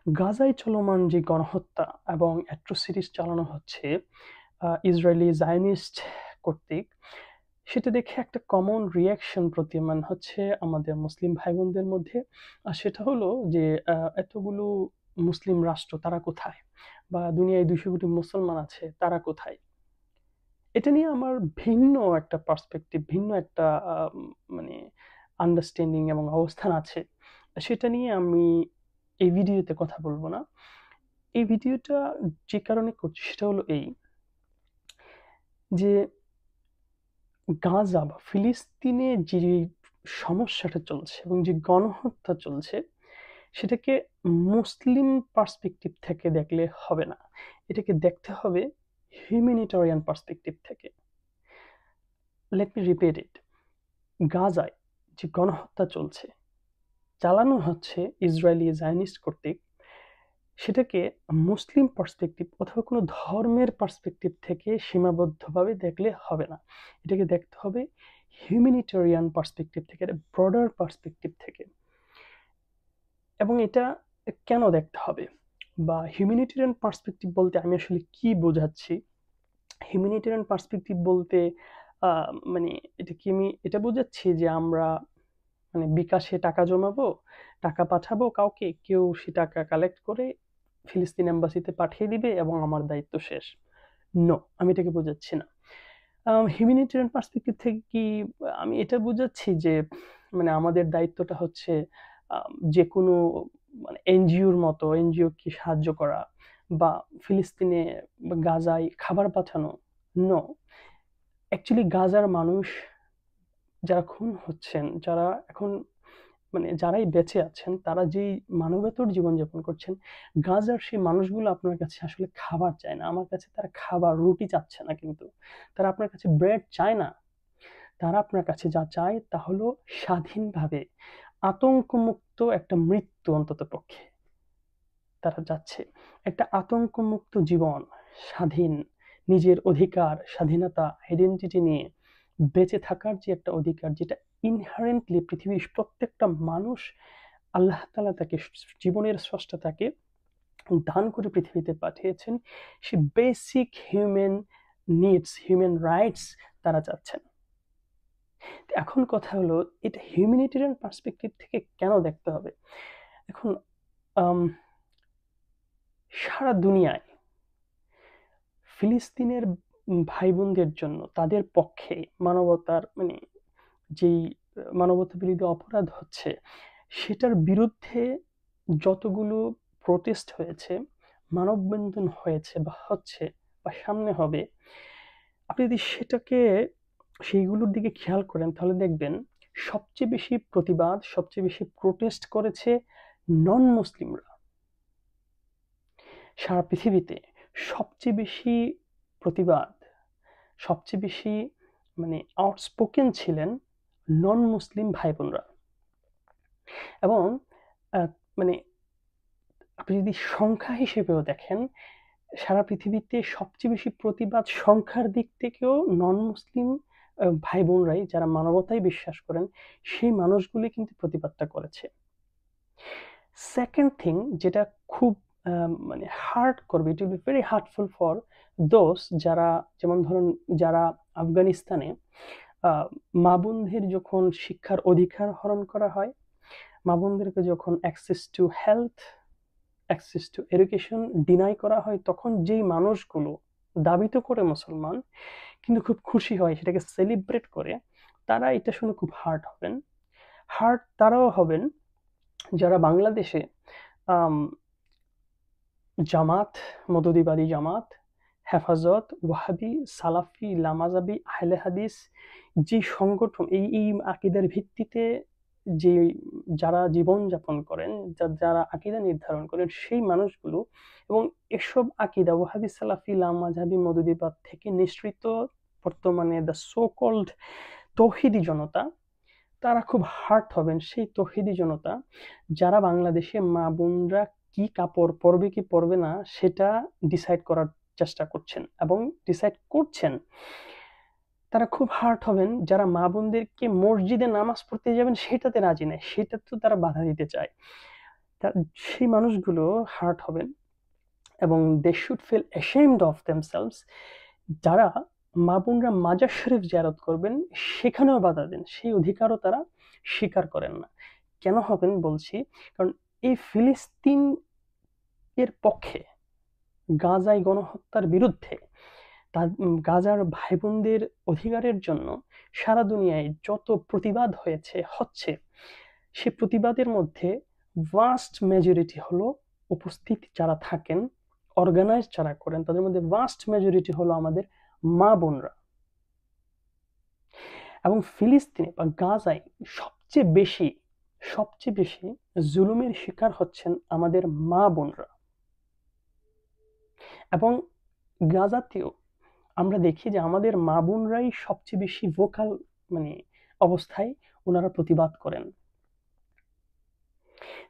গাজায় চলমান যে গণহত্যা এবং অ্যাট্রোসিটিস চালানো হচ্ছে ইসরায়েলি জায়নিস্ট কর্তৃক, সেটা দেখে একটা কমন রিঅ্যাকশন প্রতীয়মান হচ্ছে আমাদের মুসলিম ভাই বোনদের মধ্যে। আর সেটা হলো যে এতগুলো মুসলিম রাষ্ট্র তারা কোথায়? বা দুনিয়ায় ২০০ কোটি মুসলমান আছে তারা কোথায়? এটা নিয়ে আমার ভিন্ন একটা পার্সপেক্টিভ, ভিন্ন একটা মানে আন্ডারস্ট্যান্ডিং এবং অবস্থান আছে। সেটা নিয়ে আমি এই ভিডিওতে কথা বলব না। এই ভিডিওটা যে কারণে করছি সেটা হলো এই, যে গাজা বা ফিলিস্তিনে যে সমস্যাটা চলছে এবং যে গণহত্যা চলছে, সেটাকে মুসলিম পার্সপেক্টিভ থেকে দেখলে হবে না। এটাকে দেখতে হবে হিউম্যানিটেরিয়ান পার্সপেক্টিভ থেকে। Let me repeat it. গাজায় যে গণহত্যা চলছে, চালানো হচ্ছে ইসরায়েলি জায়নিস্ট কর্তৃক, সেটাকে মুসলিম পার্সপেক্টিভ অথবা কোনো ধর্মের পার্সপেক্টিভ থেকে সীমাবদ্ধভাবে দেখলে হবে না। এটাকে দেখতে হবে হিউম্যানিটেরিয়ান পার্সপেক্টিভ থেকে, ব্রডার পার্সপেক্টিভ থেকে। এবং এটা কেন দেখতে হবে, বা হিউম্যানিটেরিয়ান পার্সপেক্টিভ বলতে আমি আসলে কি বোঝাচ্ছি? হিউম্যানিটেরিয়ান পার্সপেক্টিভ বলতে মানে এটা কি আমি এটা বোঝাচ্ছি যে আমরা মানে বিকাশে টাকা জমাবো, টাকা পাঠাবো কাউকে, কেউ সে টাকা কালেক্ট করে ফিলিস্তিন এম্বাসিতে পাঠিয়ে দিবে এবং আমার দায়িত্ব শেষ? নো, আমি এটাকে বোঝাচ্ছি না। হিউম্যানিটেরিয়ান পার্সপেক্টিভ থেকে কি আমি এটা বোঝাচ্ছি যে মানে আমাদের দায়িত্বটা হচ্ছে যে কোনো মানে এনজিওর মতো এনজিওকে সাহায্য করা বা ফিলিস্তিনে বা গাজায় খাবার পাঠানো? নো। অ্যাকচুয়ালি গাজার মানুষ যারা খুন হচ্ছেন, যারা এখন মানে যারাই বেঁচে আছেন, তারা যেই মানবেতর জীবনযাপন করছেন, গাজার সেই মানুষগুলো আপনার কাছে আসলে খাবার চায় না। আমার কাছে তারা খাবার, রুটি চাচ্ছে না কিন্তু। তারা আপনার কাছে ব্রেড চায় না। তারা আপনার কাছে যা চায় তা হলো স্বাধীনভাবে আতঙ্কমুক্ত একটা মৃত্যু অন্ততপক্ষে। তারা চাচ্ছে একটা আতঙ্কমুক্ত জীবন, স্বাধীন, নিজের অধিকার, স্বাধীনতা, আইডেন্টিটি নিয়ে বেঁচে থাকার যে একটা অধিকার, যেটা ইনহারেন্টলি পৃথিবীর প্রত্যেকটা মানুষ আল্লাহ তাআলা তাকে জীবনের স্রষ্টা তাকে দান করে পৃথিবীতে পাঠিয়েছেন। সে basic human needs, human rights তারা চাচ্ছেন। এখন কথা হলো এটা হিউম্যানিটেরিয়ান পার্সপেক্টিভ থেকে কেন দেখতে হবে? এখন আম সারা দুনিয়ায় ফিলিস্তিনের ভাই বোনদের জন্য তাদের পক্ষে মানবতার মানে যেই মানবতা বিরোধী অপরাধ হচ্ছে, সেটার বিরুদ্ধে যতগুলো প্রোটেস্ট হয়েছে, মানববন্ধন হয়েছে বা হচ্ছে বা সামনে হবে, আপনি যদি সেইগুলোর দিকে খেয়াল করেন তাহলে দেখবেন সবচেয়ে বেশি প্রতিবাদ, সবচেয়ে বেশি প্রোটেস্ট করেছে নন মুসলিমরা। সারা পৃথিবীতে সবচেয়ে বেশি প্রতিবাদ, সবচেয়ে বেশি মানে আউটস্পোকেন ছিলেন নন মুসলিম ভাই বোনরা। এবং মানে আপনি যদি সংখ্যা হিসেবেও দেখেন, সারা পৃথিবীতে সবচেয়ে বেশি প্রতিবাদ সংখ্যার দিক থেকেও নন মুসলিম ভাই বোনরাই, যারা মানবতায় বিশ্বাস করেন, সেই মানুষগুলি কিন্তু প্রতিবাদটা করেছে। সেকেন্ড থিং যেটা খুব মানে হার্ট করবে, it will be very heartful for those যারা, যেমন ধরুন যারা আফগানিস্তানে মা বোনদের যখন শিক্ষার অধিকার হরণ করা হয়, মা বোনদেরকে যখন access to health, access to education deny করা হয়, তখন যেই মানুষগুলো দাবি তো করে মুসলমান কিন্তু খুব খুশি হয়, সেটাকে সেলিব্রেট করে, তারা এটা শুনে খুব হার্ট হবেন। হার্ট তারাও হবেন যারা বাংলাদেশে জামাত, মদদিবাদী জামাত, হেফাজত, ওয়াহাবি, সালাফি, লামাজাবি, আহলে হাদিস যে সংগঠন, এই আকীদার ভিত্তিতে যে যারা জীবনযাপন করেন, যারা আকীদা নির্ধারণ করেন, সেই মানুষগুলো এবং এসব আকীদা ওয়াহাবি, সালাফি, লামাজাবি, মদদিবাদ থেকে নিঃসৃত বর্তমানে দ্য সো কল্ড তৌহিদি জনতা, তারা খুব হার্ট হবেন। সেই তৌহিদি জনতা যারা বাংলাদেশে মা বোনরা কি কাপড় পরবে কি পরবে না সেটা ডিসাইড করার চেষ্টা করছেন এবং ডিসাইড করছেন, তারা খুব হার্ট হবেন যারা মা বোনদেরকে মসজিদে নামাজ পড়তে যাবেন সেটাতে রাজি নেই, সেটা তো তারা বাধা দিতে চায়। সেই মানুষগুলো হার্ট হবেন এবং they should feel ashamed of themselves. যারা মা বোনরা মাজার শরীফ জিয়ারত করবেন সেখানেও বাধা দেন, সেই অধিকারও তারা স্বীকার করেন না। কেন হবেন বলছি, কারণ এই ফিলিস্তিন এর পক্ষে, গাজায় গণহত্যার বিরুদ্ধে, গাজার ভাই বোনদের অধিকারের জন্য সারা দুনিয়ায় যত প্রতিবাদ হচ্ছে, সে প্রতিবাদের মধ্যে ভাস্ট মেজরিটি হলো, উপস্থিত যারা থাকেন, অর্গানাইজ যারা করেন, তাদের মধ্যে ভাস্ট মেজরিটি হলো আমাদের মা বোনরা। এবং ফিলিস্তিনে বা গাজায় সবচেয়ে বেশি জুলুমের শিকার হচ্ছেন আমাদের মা বোনরা। এবং গাজাতেও আমরা দেখি যে আমাদের মা বোনরাই সবচেয়ে বেশি ভোকাল অবস্থায় ওনারা প্রতিবাদ করেন।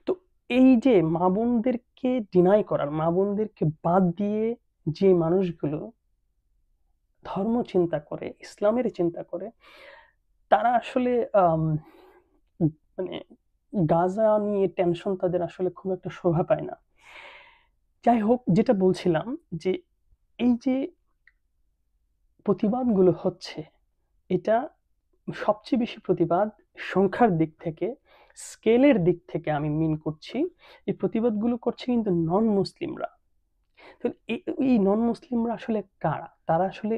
তো এই যে মা বোনদেরকে ডিনাই করার, মা বোনদেরকে বাদ দিয়ে যে মানুষগুলো ধর্ম চিন্তা করে, ইসলামের চিন্তা করে, তারা আসলে গাজা নিয়ে টেনশন তাদের আসলে খুব একটা শোভা পায় না। যাই হোক, যেটা বলছিলাম যে এই যে প্রতিবাদগুলো হচ্ছে, এটা সবচেয়ে বেশি প্রতিবাদ সংখ্যার দিক থেকে, স্কেলের দিক থেকে আমি মিন করছি, এই প্রতিবাদগুলো করছে কিন্তু নন মুসলিমরা। তো এই নন মুসলিমরা আসলে কারা? তারা আসলে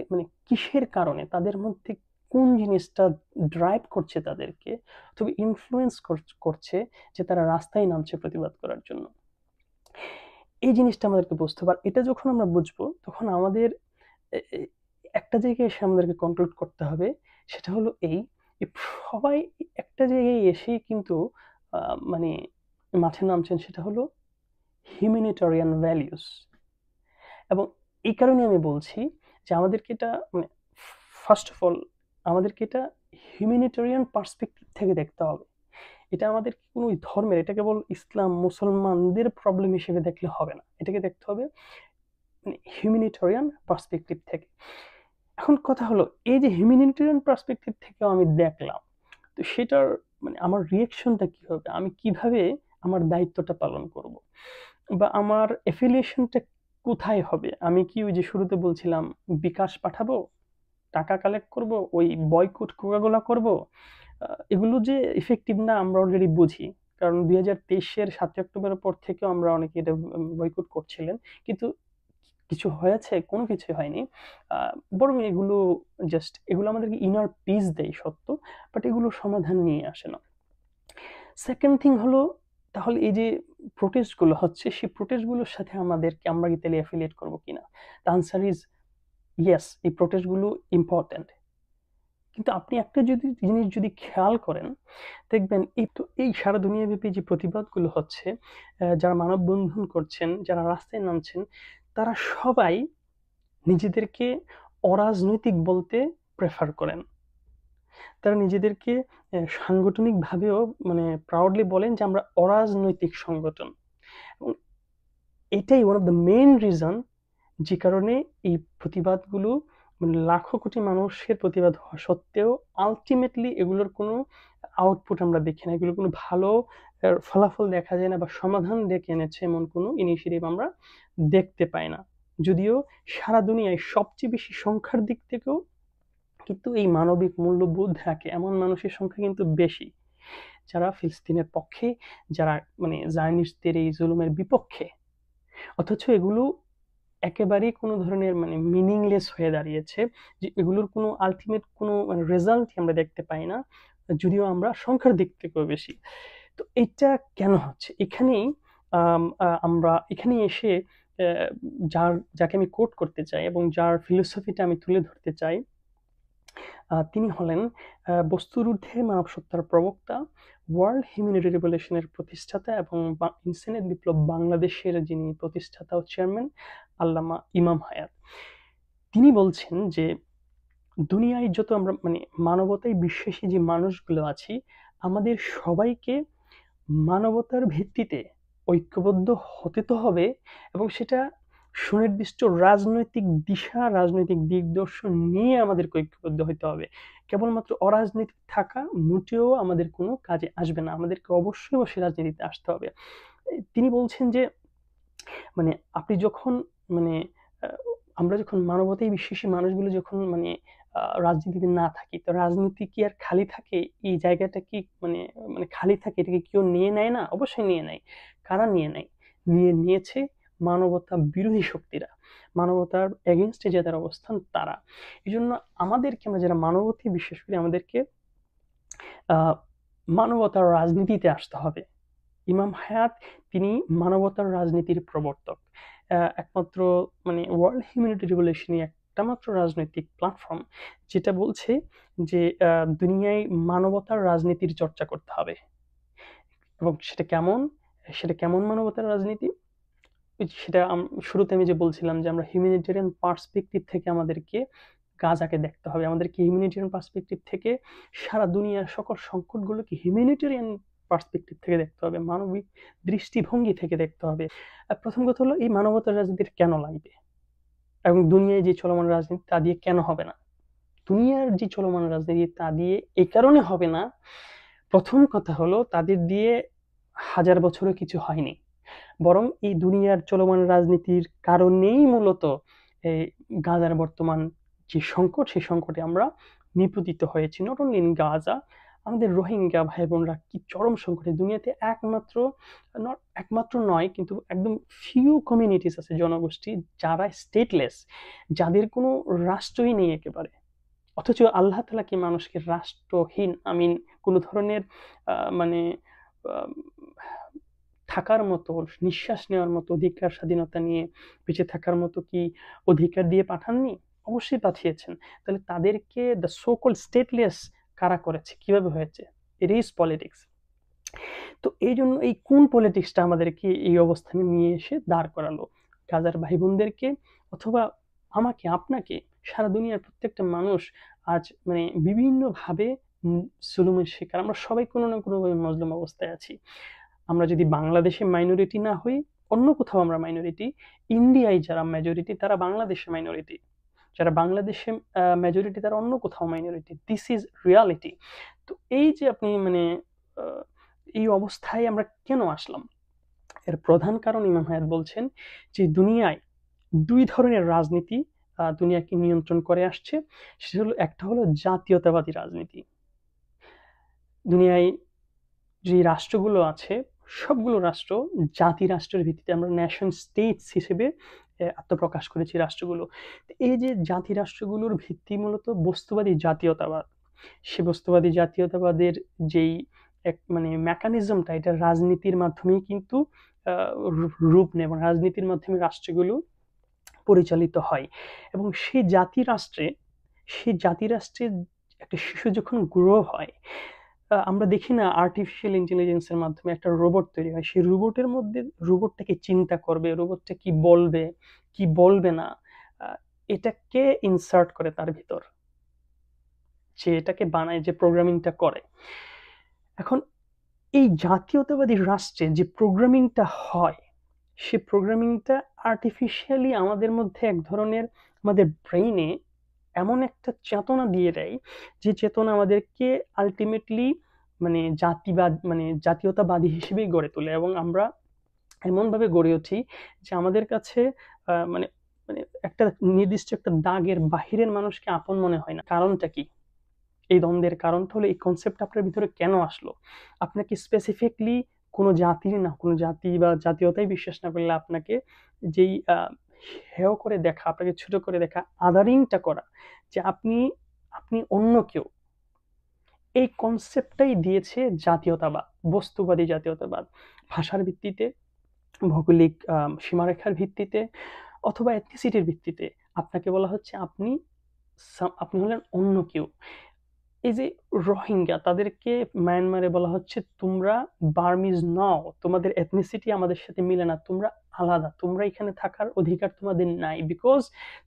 কিসের কারণে, তাদের মধ্যে কোন জিনিসটা ড্রাইভ করছে তাদেরকে, তবে ইনফ্লুয়েন্স করছে যে তারা রাস্তায় নামছে প্রতিবাদ করার জন্য? এই জিনিসটা আমাদেরকে বুঝতে হবে। এটা যখন আমরা বুঝবো, তখন আমাদের একটা জায়গায় এসে আমাদেরকে কনক্লুড করতে হবে, সেটা হলো সবাই একটা জায়গায় এসে কিন্তু মাঠে নামছেন, সেটা হলো হিউম্যানিটেরিয়ান ভ্যালিউস। এবং এই কারণে আমি বলছি যে আমাদেরকে এটা ফার্স্ট অফ অল আমাদেরকে এটা হিউম্যানিটেরিয়ান পার্সপেক্টিভ থেকে দেখতে হবে। এটা আমাদের কোনো ধর্মের, এটা কেবল ইসলাম মুসলমানদের প্রবলেম হিসেবে দেখলে হবে না, এটাকে দেখতে হবে হিউম্যানিটেরিয়ান পার্সপেক্টিভ থেকে। এখন কথা হলো, এই যে হিউম্যানিটেরিয়ান পার্সপেক্টিভ থেকে আমি দেখলাম, তো সেটার আমার রিয়াকশনটা কি হবে, আমি কিভাবে আমার দায়িত্বটা পালন করব, বা আমার এফিলিয়েশনটা কোথায় হবে? আমি কি ওই যে শুরুতে বলছিলাম বিকাশ পাঠাবো, টাকা কালেক্ট করব, ওই বয়কট কোকাকোলা করব? এগুলো যে ইফেক্টিভ না আমরা অলরেডি বুঝি, কারণ 2023-এর 7 অক্টোবরের পর থেকেও আমরা অনেকে এটা বয়কট করছিলেন, কিন্তু কিছু হয়েছে? কোনো কিছুই হয়নি। বরং এগুলো আমাদেরকে ইনার পিস দেয় সত্য, বাট এগুলো সমাধান নিয়ে আসে না। সেকেন্ড থিং হলো, তাহলে এই যে প্রোটেস্ট গুলো হচ্ছে, সেই প্রোটেস্ট গুলোর সাথে আমরা কি তাহলে অ্যাফিলিয়েট করবো কিনা? দ্য আনসার ইজ ইয়েস, এই প্রোটেস্ট গুলো ইম্পর্টেন্ট। কিন্তু আপনি একটা জিনিস যদি খেয়াল করেন, দেখবেন এই সারা দুনিয়াব্যাপী যে প্রতিবাদগুলো হচ্ছে, যারা মানববন্ধন করছেন, যারা রাস্তায় নামছেন, তারা সবাই নিজেদেরকে অরাজনৈতিক বলতে প্রেফার করেন। তারা নিজেদেরকে সাংগঠনিকভাবেও প্রাউডলি বলেন যে আমরা অরাজনৈতিক সংগঠন। এবং এটাই one of the main reason যে কারণে এই প্রতিবাদগুলো লাখো কোটি মানুষের প্রতিবাদ হওয়া সত্ত্বেও আলটিমেটলি এগুলোর কোনো আউটপুট আমরা দেখি না, এগুলো কোনো ভালো ফলাফল দেখা যায় না, বা সমাধান ডেকে এনেছে এমন কোনো ইনিশিয়েটিভ আমরা দেখতে পাই না। যদিও সারা দুনিয়ায় সবচেয়ে বেশি সংখ্যার দিক থেকেও কিন্তু এই মানবিক মূল্যবোধ রাখে এমন মানুষের সংখ্যা কিন্তু বেশি, যারা ফিলিস্তিনের পক্ষে, যারা জায়নিস্টদের এই জুলুমের বিপক্ষে। অথচ এগুলো একেবারেই কোনো ধরনের মিনিংলেস হয়ে দাঁড়িয়েছে, যে এগুলোর কোনো আলটিমেট কোনো রেজাল্ট আমরা দেখতে পাই না, যদিও আমরা সংখ্যার দিক থেকেও বেশি। তো এটা কেন হচ্ছে? আমরা এখানে এসে যাকে আমি কোট করতে চাই এবং যার ফিলোসফিটা আমি তুলে ধরতে চাই, তিনি হলেন বস্তুর ঊর্ধ্বে মানব সত্তার প্রবক্তা, ওয়ার্ল্ড হিউম্যানিটি রেভলিউশনের প্রতিষ্ঠাতা এবং ইনসানিয়ত বিপ্লব বাংলাদেশের যিনি প্রতিষ্ঠাতা ও চেয়ারম্যান, আল্লামা ইমাম হায়াত। তিনি বলছেন যে দুনিয়ায় যত আমরা মানবতায় বিশ্বাসী যে মানুষগুলো আছি, আমাদের সবাইকে মানবতার ভিত্তিতে ঐক্যবদ্ধ হতে তো হবে, এবং সেটা সুনির্দিষ্ট রাজনৈতিক দিশা, রাজনৈতিক দিগদর্শন নিয়ে আমাদেরকে ঐক্যবদ্ধ হতে হবে। কেবলমাত্র অরাজনৈতিক থাকা মোটেও আমাদের কোনো কাজে আসবে না, আমাদেরকে অবশ্যই রাজনীতিতে আসতে হবে। তিনি বলছেন যে মানে আপনি যখন মানে আ আমরা যখন মানবতায় বিশ্বাসী মানুষগুলো যখন রাজনীতিতে না থাকি, তো রাজনীতি কি আর খালি থাকে? এই জায়গাটা কি খালি থাকে? এটা কি কেউ নিয়ে নেয় না? অবশ্যই নিয়ে নেয়। কারা নিয়ে নেয়? নিয়েছে মানবতা বিরোধী শক্তিরা। মানবতার against এ যাদের অবস্থান তারা। এজন্য আমাদেরকে, আমরা যারা মানবতায় বিশ্বাস করি, আমাদেরকে আ মানবতার রাজনীতিতে আসতে হবে। ইমাম হায়াত তিনি মানবতার রাজনীতির প্রবর্তক। একমাত্র ওয়ার্ল্ড হিউম্যানিটি রিভলিউশনই একটা মাত্র রাজনৈতিক প্ল্যাটফর্ম যেটা বলছে যে দুনিয়ায় মানবতার রাজনীতির চর্চা করতে হবে। এবং সেটা কেমন? সেটা কেমন মানবতার রাজনীতি? সেটা শুরুতে আমি যে বলছিলাম যে আমরা হিউম্যানিটেরিয়ান পার্সপেক্টিভ থেকে আমাদেরকে গাজাকে দেখতে হবে। আমাদেরকে হিউম্যানিটেরিয়ান পার্সপেক্টিভ থেকে সারা দুনিয়ার সকল সংকটগুলোকে হিউম্যানিটেরিয়ান পার্সপেক্টিভ থেকে দেখতে হবে। মানবিক দৃষ্টিভঙ্গি থেকে দেখতে হবে। প্রথম কথা হলো এই মানবতার রাজনীতির কেন লাগবে? এবং দুনিয়ায় যে চলমান রাজনীতি তা দিয়ে কেন হবে না? দুনিয়ার যে চলমান রাজনীতি তা দিয়ে এই কারণে হবে না, প্রথম কথা হলো তাদের দিয়ে 1000 বছরও কিছু হয়নি। বরং এই দুনিয়ার চলমান রাজনীতির কারণেই মূলত এই গাজার বর্তমান যে সংকট, সেই সংকটে আমরা নিপতিত হয়েছি। নট অনলি ইন গাজা, আমাদের রোহিঙ্গা ভাই বোনরা কি চরম সংকটে। দুনিয়াতে একমাত্র নয়, কিন্তু একদম ফিউ কমিউনিটিস আছে, জনগোষ্ঠী যারা স্টেটলেস, যাদের কোনো রাষ্ট্রই নেই একেবারে। অথচ আল্লাহ তাআলা কি মানুষকে রাষ্ট্রহীন, কোনো ধরনের মানে আ থাকার মতো, নিঃশ্বাস নেওয়ার মতো অধিকার, স্বাধীনতা নিয়ে বেঁচে থাকার মতো কি অধিকার দিয়ে পাঠাননি? অবশ্যই পাঠিয়েছেন। তাহলে তাদেরকে দ্য সো কল্ড স্টেটলেস কারা করেছে? কিভাবে হয়েছে? It is politics. তো এইজন্য এই কোন পলিটিক্সটা আমাদেরকে এই অবস্থানে নিয়ে এসে দাঁড় করালো? গাজার ভাই বোনদেরকে, অথবা আমাকে, আপনাকে, সারা দুনিয়ার প্রত্যেকটা মানুষ আজ বিভিন্নভাবে জুলুমের শিকার। আমরা সবাই কোনো না কোনোভাবে মজলুম অবস্থায় আছি। আমরা যদি বাংলাদেশে মাইনরিটি না হই, অন্য কোথাও আমরা মাইনরিটি। ইন্ডিয়ায় যারা মেজরিটি তারা বাংলাদেশে মাইনরিটি। যারা বাংলাদেশে মেজরিটি তারা অন্য কোথাও মাইনরিটি। This is reality. তো এই যে আপনি আ এই অবস্থায় আমরা কেন আসলাম? এর প্রধান কারণ ইমাম হায়াত বলছেন যে দুনিয়ায় ২ ধরনের রাজনীতি দুনিয়াকে নিয়ন্ত্রণ করে আসছে। সেটা হলো, একটা হলো জাতীয়তাবাদী রাজনীতি। দুনিয়ায় যে রাষ্ট্রগুলো আছে, সবগুলো রাষ্ট্র জাতি রাষ্ট্রের ভিত্তিতে, আমরা নেশন স্টেটস হিসেবে আত্মপ্রকাশ করেছি রাষ্ট্রগুলো। এই যে জাতি রাষ্ট্রগুলোর ভিত্তি মূলত বস্তুবাদী জাতীয়তাবাদ। সে বস্তুবাদী জাতীয়তাবাদের যেই মেকানিজমটা, এটা রাজনীতির মাধ্যমেই কিন্তু আ রূপ নেয়, এবং রাজনীতির মাধ্যমে রাষ্ট্রগুলো পরিচালিত হয়। এবং সেই জাতি রাষ্ট্রের একটা শিশু যখন গ্রো হয়, আমরা দেখি না আর্টিফিশিয়াল ইন্টেলিজেন্স এর মাধ্যমে একটা রোবট তৈরি হয়। সেই রোবটটাকে চিন্তা করবে, রোবটটা কি বলবে, কি বলবে না, আ এটা কে ইনসার্ট করে তার ভিতর? যে এটাকে বানায়, যে প্রোগ্রামিংটা করে। এখন এই জাতীয়তাবাদী রাষ্ট্রে যে প্রোগ্রামিংটা হয়, সে প্রোগ্রামিংটা আর্টিফিশিয়ালি আমাদের মধ্যে এক ধরনের, আমাদের ব্রেইনে এমন একটা চেতনা দিয়ে দেয়, যে চেতনা আমাদেরকে আল্টিমেটলি জাতীয়তাবাদী হিসেবেই গড়ে তোলে। এবং আমরা এমনভাবে গড়ে উঠি যে আমাদের কাছে আ মানে মানে একটা নির্দিষ্ট একটা দাগের বাহিরের মানুষকে আপন মনে হয় না। কারণটা কি? এই দ্বন্দ্বের কারণটা হলো, এই কনসেপ্টটা আপনার ভিতরে কেন আসলো? আপনাকে স্পেসিফিকলি কোনো জাতির না, কোনো জাতি বা জাতীয়তায় বিশ্বাস না করলে আপনাকে যেই হেয় করে দেখা, আপনাকে ছোট করে দেখা, আদারিংটা করা, যে আপনি অন্য কেউ, এই কনসেপ্টটাই দিয়েছে জাতীয়তাবাদ, বস্তুবাদী জাতীয়তাবাদ। ভাষার ভিত্তিতে, ভৌগোলিক সীমারেখার ভিত্তিতে, অথবা এথনিসিটির ভিত্তিতে আপনাকে বলা হচ্ছে আপনি হলেন অন্য কেউ। এই যে রোহিঙ্গা, তাদেরকে মায়ানমারে বলা হচ্ছে তোমরা বার্মিজ নও, তোমাদের এথনিসিটি আমাদের সাথে মিলে না, তোমরা আলাদা, তোমরা এখানে থাকার অধিকার তোমাদের নাই, বিকজ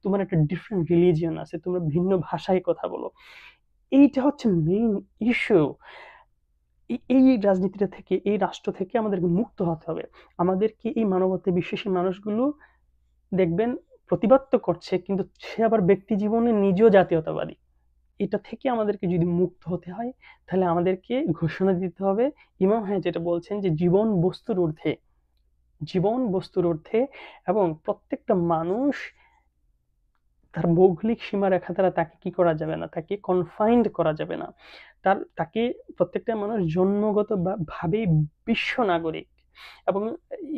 তোমার একটা ডিফারেন্ট রিলিজিয়ন আছে, তোমরা ভিন্ন ভাষায় কথা বলো। এইটা হচ্ছে মেইন ইস্যু। এই রাজনীতিটা থেকে, এই রাষ্ট্র থেকে আমাদেরকে মুক্ত হতে হবে। আমাদেরকে এই মানবতায় বিশ্বাসী মানুষগুলো দেখবেন প্রতিবাদ তো করছে, কিন্তু সে আবার ব্যক্তি জীবনে নিজেও জাতীয়তাবাদী। এটা থেকে আমাদেরকে যদি মুক্ত হতে হয়, তাহলে আমাদেরকে ঘোষণা দিতে হবে, ইমাম যেটা বলছেন যে জীবন বস্তুর ঊর্ধ্বে। জীবন বস্তুর ঊর্ধ্বে এবং প্রত্যেকটা মানুষ তার ভৌগোলিক সীমারেখা দ্বারা তাকে কি করা যাবে না, তাকে কনফাইন্ড করা যাবে না। তাকে প্রত্যেকটা মানুষ জন্মগত ভাবেই বিশ্ব নাগরিক এবং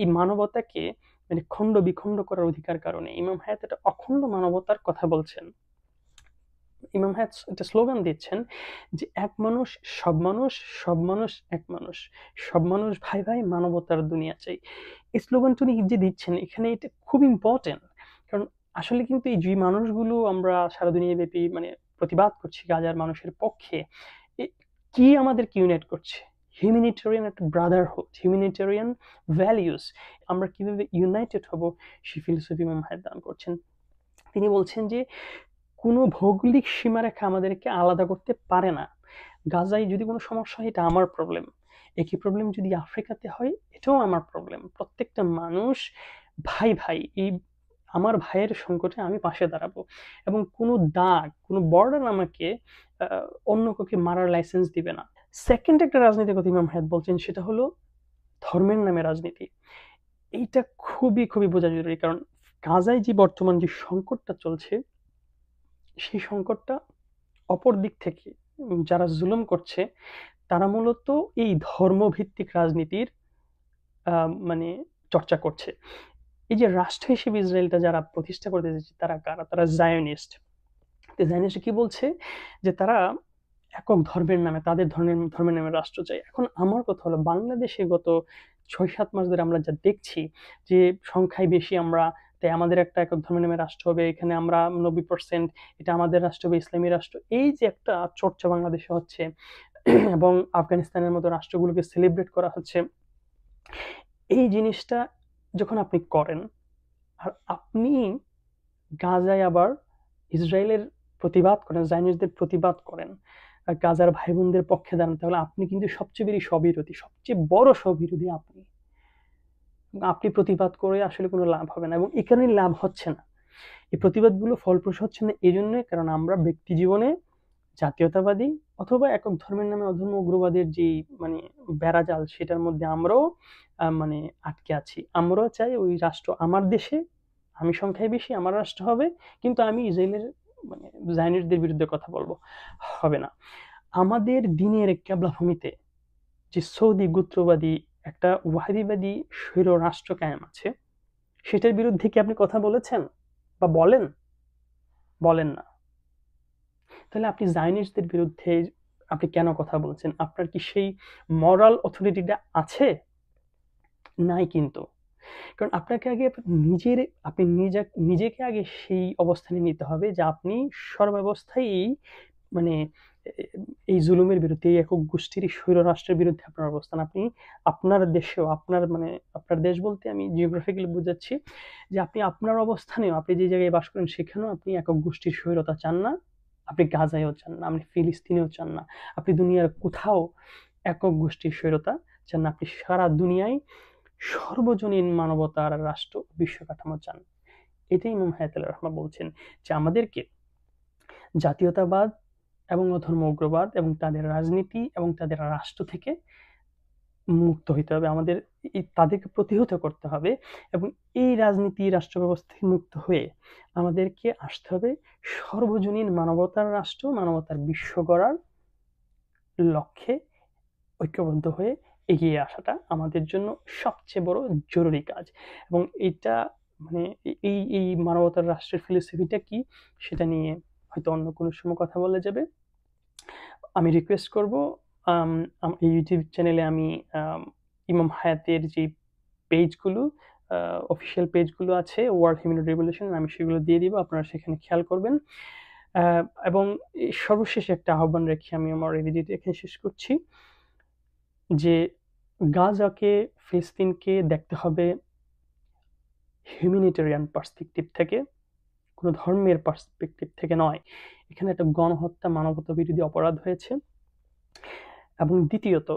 এই মানবতাকে মানে খণ্ড বিখণ্ড করার অধিকার কারণে ইমাম হায়াত একটা অখণ্ড মানবতার কথা বলছেন। ইমাম হায়াত একটা স্লোগান দিচ্ছেন যে এক মানুষ সব মানুষ, সব মানুষ এক মানুষ, সব মানুষ ভাই ভাই, মানবতার দুনিয়া চাই। এই স্লোগানটা উনি যে দিচ্ছেন এখানে এটা খুব ইম্পর্টেন্ট। কারণ আসলে কিন্তু এই যে মানুষগুলো আমরা সারা দুনিয়া ব্যাপী মানে প্রতিবাদ করছি গাজার মানুষের পক্ষে, কি আমাদেরকে ইউনাইট করছে? হিউম্যানিটেরিয়ান একটা ব্রাদারহুড, হিউম্যানিটেরিয়ান ভ্যালিউস। আমরা কিভাবে ইউনাইটেড হব সেই ফিলোসফি ইমাম হায়াত দান করছেন। তিনি বলছেন যে কোনো ভৌগোলিক সীমারেখা আমাদেরকে আলাদা করতে পারে না। গাজায় যদি কোনো সমস্যা হয় এটা আমার প্রবলেম, একই প্রবলেম যদি আফ্রিকাতে হয় এটাও আমার প্রবলেম। প্রত্যেকটা মানুষ ভাই ভাই, এই আমার ভাইয়ের সংকটে আমি পাশে দাঁড়াবো এবং কোনো দাগ, কোনো বর্ডার আমাকে অন্য কাউকে মারার লাইসেন্স দিবে না। সেকেন্ড একটা রাজনীতির কথা ইমাম হায়াত বলছেন, সেটা হলো ধর্মের নামে রাজনীতি। এইটা খুবই খুবই বোঝা জরুরি। কারণ গাজায় যে বর্তমান যে সংকটটা চলছে সেই সংকটটা অপর দিক থেকে যারা জুলুম করছে তারা মূলত এই ধর্মভিত্তিক রাজনীতির মানে চর্চা করছে। এই যে রাষ্ট্র হিসেবে ইসরায়েলটা যারা প্রতিষ্ঠা করতে যাচ্ছে তারা কারা? তারা জায়নিস্ট। জায়নিস্ট কি বলছে যে তারা একক ধর্মের নামে, তাদের ধর্মের নামে রাষ্ট্র চাই। এখন আমার কথা হলো বাংলাদেশে গত ৬-৭ মাস ধরে আমরা যা দেখছি যে সংখ্যায় বেশি আমরা, তাই আমাদের একটা একক ধর্মের নামে রাষ্ট্র হবে, এখানে আমরা ৯০% এটা আমাদের রাষ্ট্র হবে, ইসলামী রাষ্ট্র। এই যে একটা চর্চা বাংলাদেশে হচ্ছে এবং আফগানিস্তানের মতো রাষ্ট্রগুলোকে সেলিব্রেট করা হচ্ছে, এই জিনিসটা যখন আপনি করেন আর আপনি গাজায় আবার ইসরায়েলের প্রতিবাদ করেন, জায়নিস্টদের প্রতিবাদ করেন, গাজার ভাই বোনদের পক্ষে দাঁড়ান, তাহলে আপনি কিন্তু সবচেয়ে বেশি স্ববিরোধী, সবচেয়ে বড় স্ববিরোধী আপনি। আপনি প্রতিবাদ করে আসলে কোনো লাভ হবে না এবং এই কারণে লাভ হচ্ছে না। এই প্রতিবাদগুলো ফলপ্রসূ হচ্ছে না এই জন্যই কারণ আমরা ব্যক্তি জীবনে জাতীয়তাবাদী অথবা একক ধর্মের নামে অধর্ম উগ্রবাদের যে মানে বেড়াজাল সেটার মধ্যে আমরাও মানে আটকে আছি। আমরাও চাই ওই রাষ্ট্র আমার দেশে, আমি সংখ্যায় বেশি, আমার রাষ্ট্র হবে, কিন্তু আমি ইসরায়েলের মানে জায়নিস্টদের বিরুদ্ধে কথা বলবো, হবে না। আমাদের দিনের কেবলাভূমিতে যে সৌদি গোত্রবাদী একটা ওয়াহাবিবাদী স্বৈর রাষ্ট্র কায়েম আছে, সেটার বিরুদ্ধে কি আপনি কথা বলেছেন বা বলেন? বলেন না। তাহলে আপনি জায়নিস্টদের বিরুদ্ধে আপনি কেন কথা বলছেন? আপনার কি সেই মরাল অথরিটিটা আছে? নাই কিন্তু। কারণ আপনাকে আগে আপনি নিজেকে আগে সেই অবস্থানে নিতে হবে যে আপনি সর্বাবস্থায় মানে এই জুলুমের বিরুদ্ধে, এই একক গোষ্ঠীর স্বৈর রাষ্ট্রের বিরুদ্ধে আপনার অবস্থান। আপনি আপনার দেশেও আপনার দেশ বলতে আমি জিওগ্রাফিক্যালি বোঝাচ্ছি যে আপনি আপনার অবস্থানেও, আপনি যে জায়গায় বাস করেন সেখানেও আপনি একক গোষ্ঠীর স্বৈরতা চান না। আপনি গাজায়ও চান না, আপনি ফিলিস্তিনেও চান না, আপনি দুনিয়ার কোথাও একক গোষ্ঠীর স্বৈরতা চান না। আপনি সারা দুনিয়ায় সর্বজনীন মানবতার রাষ্ট্র, বিশ্ব কাঠামো চান। এটাই ইমাম হায়াতুল্লাহ রাহমা বলছেন যে আমাদেরকে জাতীয়তাবাদ এবং অধর্ম উগ্রবাদ এবং তাদের রাজনীতি এবং তাদের রাষ্ট্র থেকে মুক্ত হইতে হবে। আমাদের তাদেরকে প্রতিহত করতে হবে এবং এই রাজনীতি, রাষ্ট্র ব্যবস্থা থেকে মুক্ত হয়ে আমাদেরকে আসতে হবে সর্বজনীন মানবতার রাষ্ট্র, মানবতার বিশ্ব গড়ার লক্ষ্যে ঐক্যবদ্ধ হয়ে এগিয়ে আসাটা আমাদের জন্য সবচেয়ে বড় জরুরি কাজ। এবং এটা মানে এই মানবতার রাষ্ট্রের ফিলোসফিটা কি সেটা নিয়ে হয়তো অন্য কোনো সময় কথা বলা যাবে। আমি রিকোয়েস্ট করব এই ইউটিউব চ্যানেলে আমি ইমাম হায়াতের যে পেজগুলো, অফিসিয়াল পেজগুলো আছে ওয়ার্ল্ড হিউম্যান রেভলিউশন, আমি সেগুলো দিয়ে দিব, আপনারা সেখানে খেয়াল করবেন। এবং সর্বশেষে একটা আহ্বান রেখে আমি আমার এই ভিডিওটি এখানে শেষ করছি যে গাজাকে, ফিলিস্তিনকে দেখতে হবে হিউম্যানিটেরিয়ান পার্সপেক্টিভ থেকে, কোনো ধর্মের পার্সপেক্টিভ থেকে নয়। এখানে একটা গণহত্যা, মানবতা বিরোধী অপরাধ হয়েছে। এবং দ্বিতীয়ত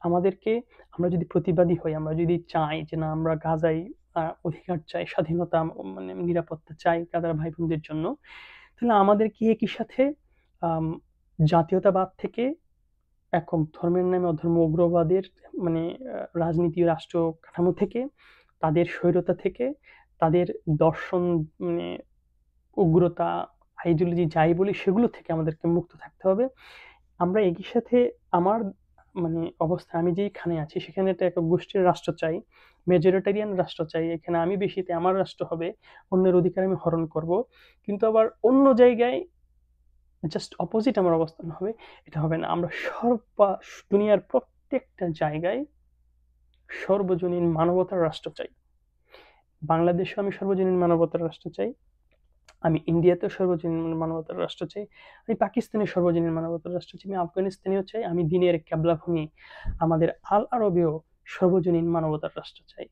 আমাদেরকে, আমরা যদি প্রতিবাদী হই, আমরা যদি চাই যে না আমরা গাজায় অধিকার চাই, স্বাধীনতা মানে নিরাপত্তা চাই গাজার ভাই বোনদের জন্য, তাহলে আমাদেরকে একই সাথে জাতীয়তাবাদ থেকে একক ধর্মের নামে অধর্ম উগ্রবাদের মানে রাজনীতি রাষ্ট্র কাঠামো থেকে, তাদের স্বৈরতা থেকে, তাদের দর্শন মানে উগ্রতা, আইডিওলজি যাই বলি সেগুলো থেকে আমাদেরকে মুক্ত থাকতে হবে। আমরা একই সাথে আমার মানে অবস্থা আমি যেইখানে আছি সেখানে একটা একক গোষ্ঠীর রাষ্ট্র চাই, মেজরিটারিয়ান রাষ্ট্র চাই। এখানে আমি বেশিতে আমার রাষ্ট্র হবে, অন্যের অধিকার আমি হরণ করব। কিন্তু আবার অন্য জায়গায় জাস্ট অপোজিট আমার অবস্থান হবে, এটা হবে না। আমরা দুনিয়ার প্রত্যেকটা জায়গায় সর্বজনীন মানবতার রাষ্ট্র চাই। বাংলাদেশেও আমি সর্বজনীন মানবতার রাষ্ট্র চাই। আমি ইন্ডিয়াতেও সর্বজনীন মানবতার রাষ্ট্র চাই। আমি পাকিস্তানের সর্বজনীন মানবতার রাষ্ট্র চাই। আমি আফগানিস্তানেও চাই। আমি দ্বীনের কেবলা ভূমি আমাদের আল আরবেও সর্বজনীন মানবতার রাষ্ট্র চাই।